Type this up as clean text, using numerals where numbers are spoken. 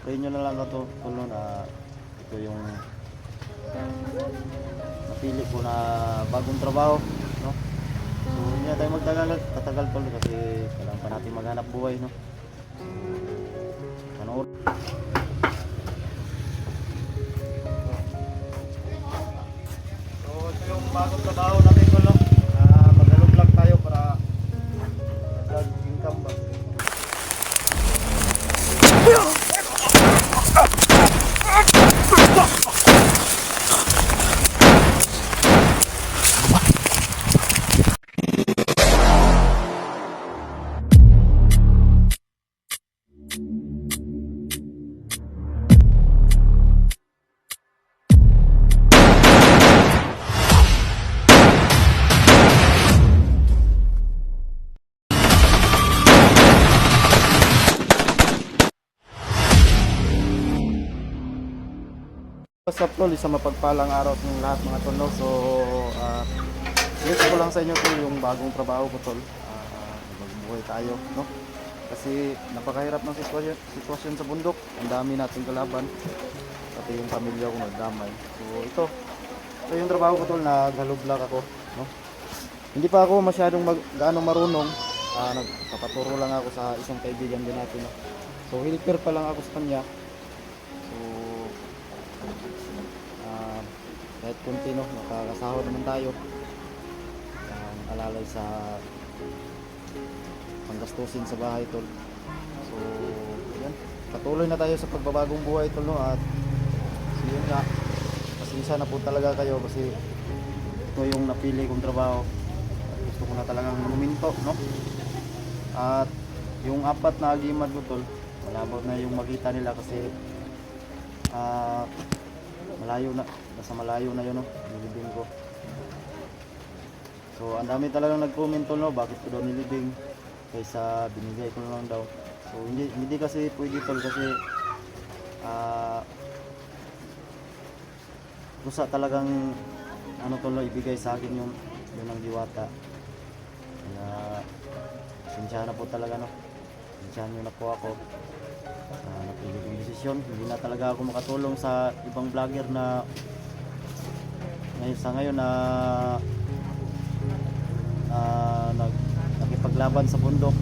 Kaya nyo na lang ito tulo na ito yung napili ko na bagong trabaho, no? So hindi na tayo tatagal tol kasi kailangan pa natin maghanap buhay, no? Panood. So ito yung bagong trabaho natin tol, no? Mag-vlog tayo para income ba? What's up tol, isang mapagpalang araw ng lahat mga tol, no? So gusto ko lang sa inyo tol yung bagong trabaho ko tol. Magbuhay tayo, no? Kasi napakahirap ng sitwasyon sa bundok. Ang dami nating kalaban, pati yung pamilya ko nagdamay. So ito yung trabaho ko tol, naghalublag ako, no? Hindi pa ako masyadong gaano marunong. Nagpapaturo lang ako sa isang kaibigan din natin, no? So helper pa lang ako sa kanya. Kahit kunti, no, makakasahod naman tayo, alalay sa panggastusin sa bahay tol. So yan, patuloy na tayo sa pagbabagong buhay tol, no? At yun nga, pasensya na po talaga kayo kasi ito yung napili kong trabaho at gusto ko na talagang huminto, no? At yung apat na agimad ko tol, malabo na yung makita nila kasi malayo na, nasa malayo na yun, no, nilibing ko. So ang dami talagang nag-comment tol, no, bakit ko daw nilibing kaysa binigay ko lang daw. So hindi kasi pwede tol kasi kusa talagang ano tol, no, ibigay sa akin yung ang diwata. Kaya sinsya na po talaga, no, sinsya nyo na po ako napili kong desisyon. Hindi na talaga ako makatulong sa ibang vlogger na sa ngayon na nakipaglaban sa bundok.